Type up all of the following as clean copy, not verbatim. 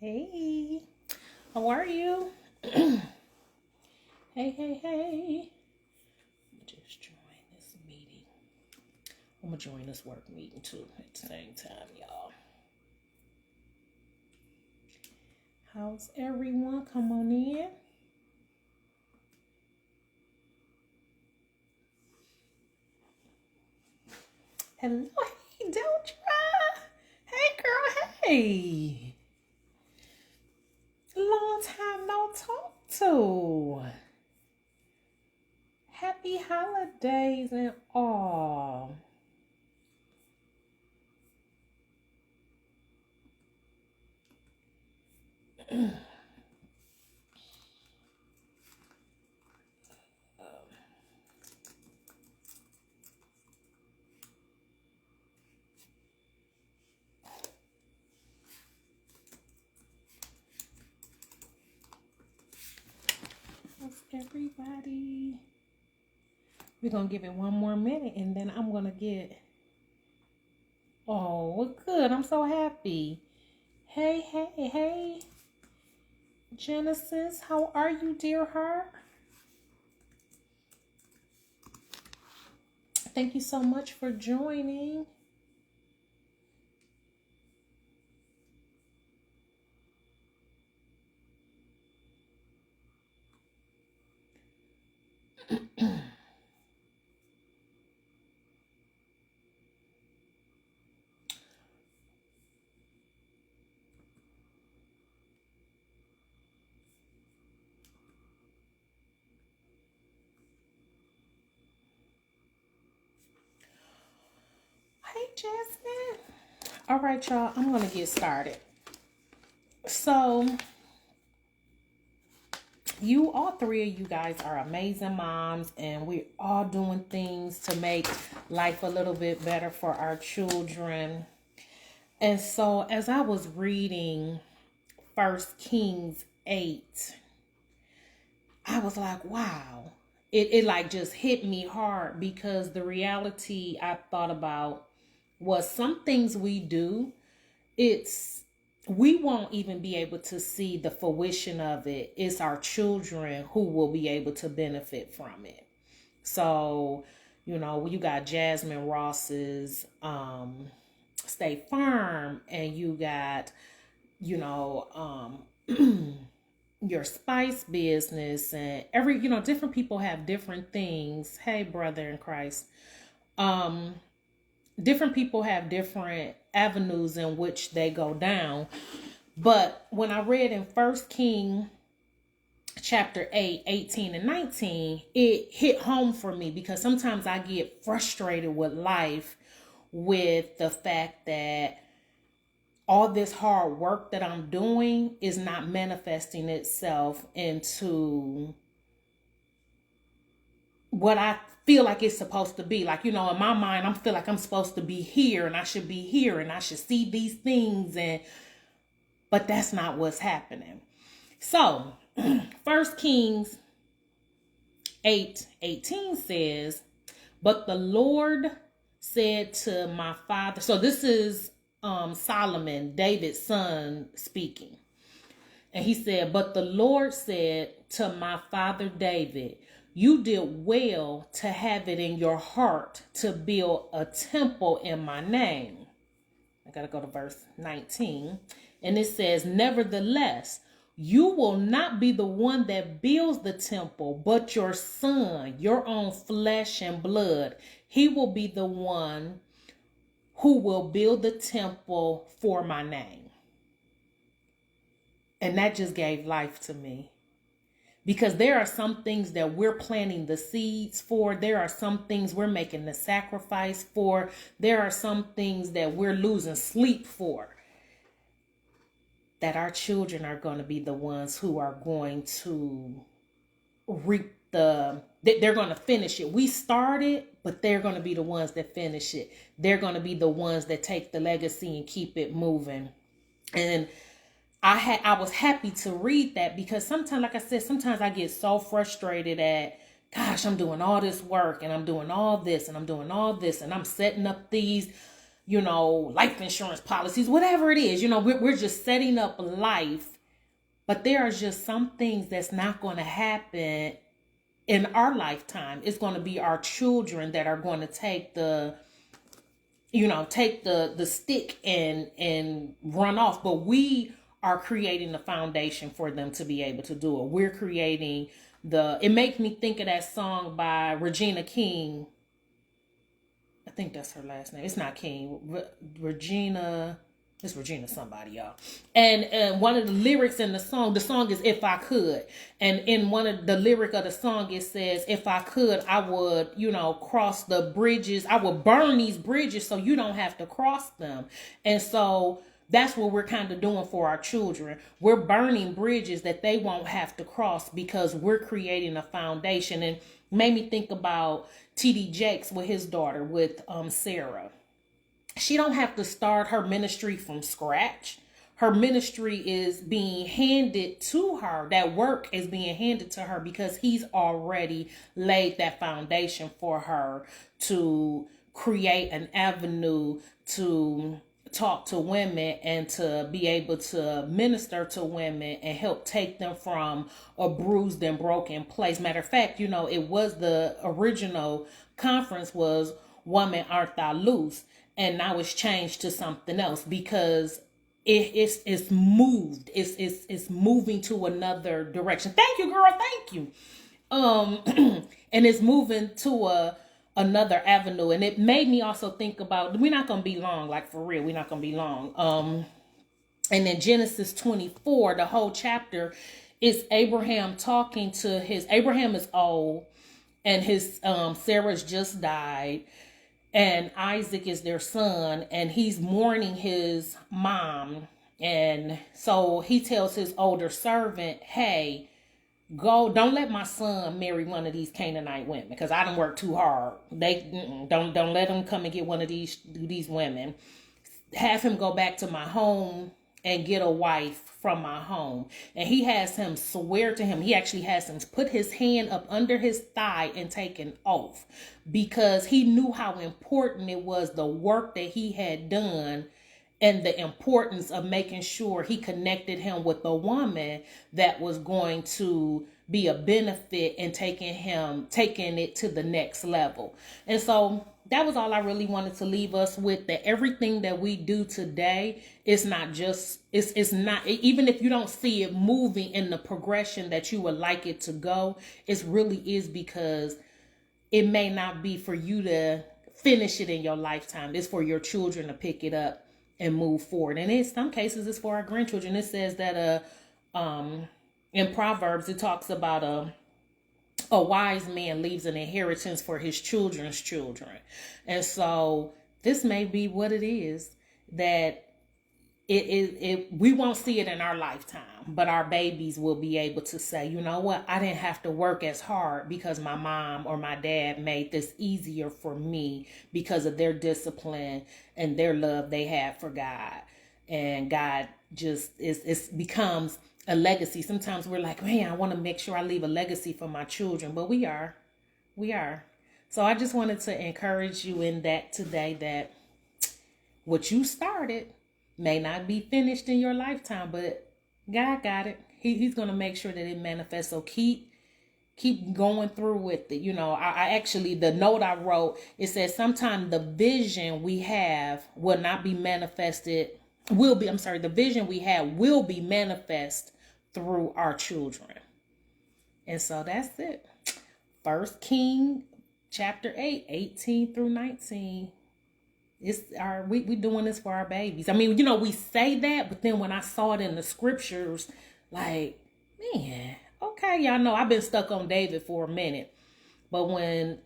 Hey, how are you? Hey, hey. Just join this meeting. I'm gonna join this work meeting too at the same time, y'all. How's everyone? Come on in. Hello, hey, Deldra. Hey, girl, hey. Long time no talk to. Happy holidays and all. How's everybody? We're going to give it one more minute and then I'm going to get... Oh, good. I'm so happy. Hey. Genesis, how are you, dear heart? Thank you so much for joining. Hey, Jasmine. All right, y'all, I'm going to get started. So, all three of you guys are amazing moms, and we're all doing things to make life a little bit better for our children. And so, as I was reading 1 Kings 8, I was like, wow. It like just hit me hard, because the reality I thought about was some things we do, we won't even be able to see the fruition of it. It's our children who will be able to benefit from it. So, you got Jasmine Ross's State Farm, and you got, your spice business, and different people have different things. Hey, brother in Christ. Different people have different avenues in which they go down. But when I read in 1 King chapter 8, 18 and 19, it hit home for me, because sometimes I get frustrated with life, with the fact that all this hard work that I'm doing is not manifesting itself into what I feel like it's supposed to be. Like, in my mind, I feel like I'm supposed to be here, and I should be here, and I should see these things, but that's not what's happening. So 1 Kings 8:18 says, but the Lord said to my father. So this is Solomon, David's son, speaking. And he said, but the Lord said to my father David, you did well to have it in your heart to build a temple in my name. I got to go to verse 19. And it says, nevertheless, you will not be the one that builds the temple, but your son, your own flesh and blood. He will be the one who will build the temple for my name. And that just gave life to me. Because there are some things that we're planting the seeds for. There are some things we're making the sacrifice for. There are some things that we're losing sleep for, that our children are going to be the ones who are going to reap they're going to finish it. We started, but they're going to be the ones that finish it. They're going to be the ones that take the legacy and keep it moving. And I was happy to read that, because sometimes, like I said, sometimes I get so frustrated at, gosh, I'm doing all this work, and I'm doing all this, and I'm doing all this, and I'm setting up these life insurance policies, whatever it is. We're just setting up life. But there are just some things that's not going to happen in our lifetime. It's going to be our children that are going to take the stick and run off. But we are creating the foundation for them to be able to do it. We're creating it makes me think of that song by Regina King. I think that's her last name. It's not King. Regina. It's Regina somebody, y'all. And one of the lyrics in the song is If I Could. And in one of the lyric of the song, it says, if I could, I would, cross the bridges. I would burn these bridges so you don't have to cross them. And so that's what we're kind of doing for our children. We're burning bridges that they won't have to cross because we're creating a foundation. And made me think about T.D. Jakes with his daughter, with Sarah. She don't have to start her ministry from scratch. Her ministry is being handed to her. That work is being handed to her because he's already laid that foundation for her to create an avenue to talk to women and to be able to minister to women and help take them from a bruised and broken place. Matter of fact, it was the original conference was Woman Art Thou Loose. And now it's changed to something else because it's moved. It's moving to another direction. Thank you, girl. Thank you. And it's moving to another avenue. And it made me also think about, we're not gonna be long, like for real, we're not gonna be long. And in Genesis 24, the whole chapter is Abraham talking to Abraham is old, and his Sarah's just died. And Isaac is their son, and he's mourning his mom. And so he tells his older servant, hey, don't let my son marry one of these Canaanite women, because I done worked too hard. Don't let him come and get one of these women. Have him go back to my home and get a wife from my home. And he has him swear to him. He actually has him put his hand up under his thigh and take an oath, because he knew how important it was, the work that he had done, and the importance of making sure he connected him with a woman that was going to be a benefit and taking it to the next level. And so that was all I really wanted to leave us with, that everything that we do today is not just, it's not, even if you don't see it moving in the progression that you would like it to go, it really is because it may not be for you to finish it in your lifetime. It's for your children to pick it up and move forward. And in some cases, it's for our grandchildren. It says that in Proverbs, it talks about a wise man leaves an inheritance for his children's children. And so this may be what it is, that we won't see it in our lifetime, but our babies will be able to say, you know what, I didn't have to work as hard because my mom or my dad made this easier for me because of their discipline and their love they had for God. And God just it becomes a legacy. Sometimes we're like, man, I want to make sure I leave a legacy for my children, but we are. So I just wanted to encourage you in that today, that what you started may not be finished in your lifetime, but God got it. He's going to make sure that it manifests. So keep going through with it. I actually, the note I wrote, it says sometimes the vision we have will not be manifested, the vision we have will be manifest through our children. And so that's it. 1 King chapter 8, 18 through 19. We doing this for our babies. I mean, we say that, but then when I saw it in the scriptures, like, man, okay, y'all know I've been stuck on David for a minute. But when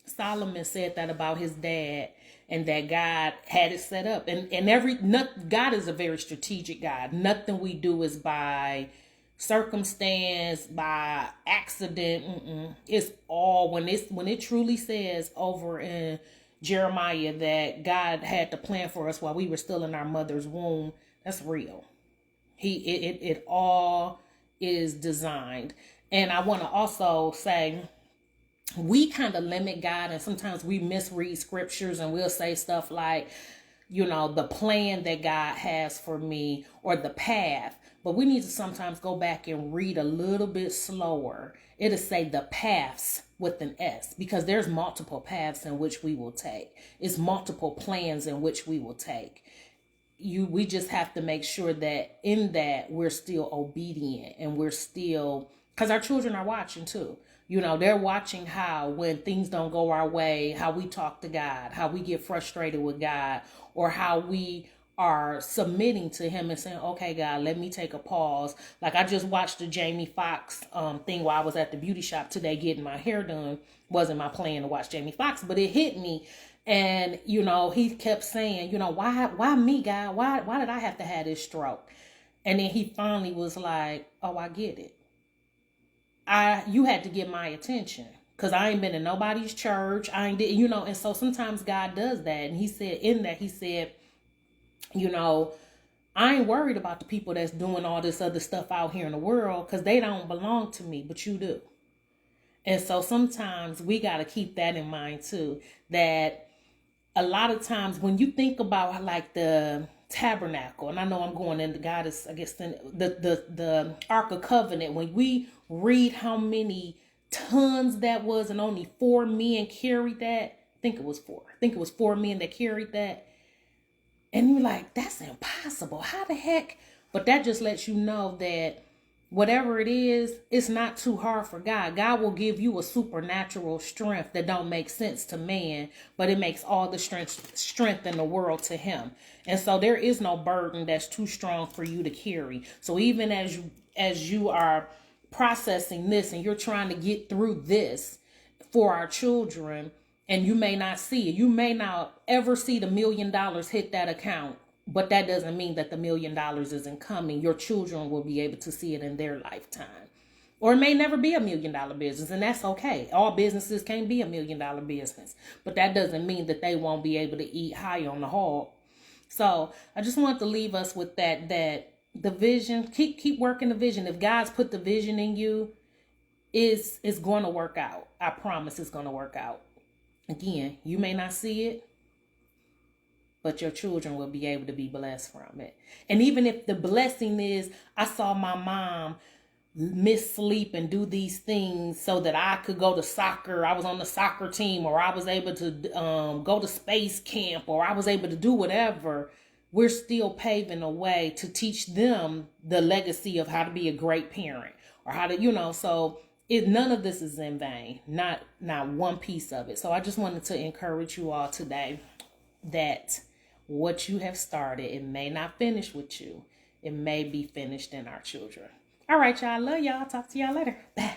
Solomon said that about his dad, and that God had it set up, and God is a very strategic God. Nothing we do is by circumstance, by accident. It's all when it truly says over in Jeremiah that God had to plan for us while we were still in our mother's womb. That's real. It all is designed. And I want to also say, we kind of limit God, and sometimes we misread scriptures and we'll say stuff like, the plan that God has for me or the path. But we need to sometimes go back and read a little bit slower. It'll say the paths with an S, because there's multiple paths in which we will take. It's multiple plans in which we will take. We just have to make sure that in that we're still obedient, and we're still, because our children are watching too. They're watching how, when things don't go our way, how we talk to God, how we get frustrated with God, or how we are submitting to him and saying, okay, God, let me take a pause. Like, I just watched the Jamie Foxx thing while I was at the beauty shop today getting my hair done. Wasn't my plan to watch Jamie Foxx, but it hit me. And, he kept saying, why me, God? Why did I have to have this stroke? And then he finally was like, oh, I get it. You had to get my attention, because I ain't been in nobody's church. I ain't did, and so sometimes God does that. And he said, I ain't worried about the people that's doing all this other stuff out here in the world, because they don't belong to me, but you do. And so sometimes we got to keep that in mind too, that a lot of times when you think about like the tabernacle, and I know I'm going into God is, I guess, the Ark of Covenant, when we read how many tons that was, and only 4 men carried that. I think it was 4 men that carried that. And you're like, that's impossible. How the heck? But that just lets you know that whatever it is, it's not too hard for God. God will give you a supernatural strength that don't make sense to man, but it makes all the strength in the world to him. And so there is no burden that's too strong for you to carry. So even as you are processing this and you're trying to get through this for our children, and you may not see it, you may not ever see the $1 million hit that account. But that doesn't mean that the $1 million isn't coming. Your children will be able to see it in their lifetime. Or it may never be $1 million business, and that's okay. All businesses can't be $1 million business. But that doesn't mean that they won't be able to eat high on the hog. So I just want to leave us with that the vision, keep working the vision. If God's put the vision in you, it's going to work out. I promise it's going to work out. Again, you may not see it, but your children will be able to be blessed from it. And even if the blessing is, I saw my mom miss sleep and do these things so that I could go to soccer. I was on the soccer team, or I was able to go to space camp, or I was able to do whatever. We're still paving a way to teach them the legacy of how to be a great parent, or how to, so none of this is in vain. Not one piece of it. So I just wanted to encourage you all today that what you have started, it may not finish with you. It may be finished in our children. All right, y'all. Love y'all. Talk to y'all later. Bye.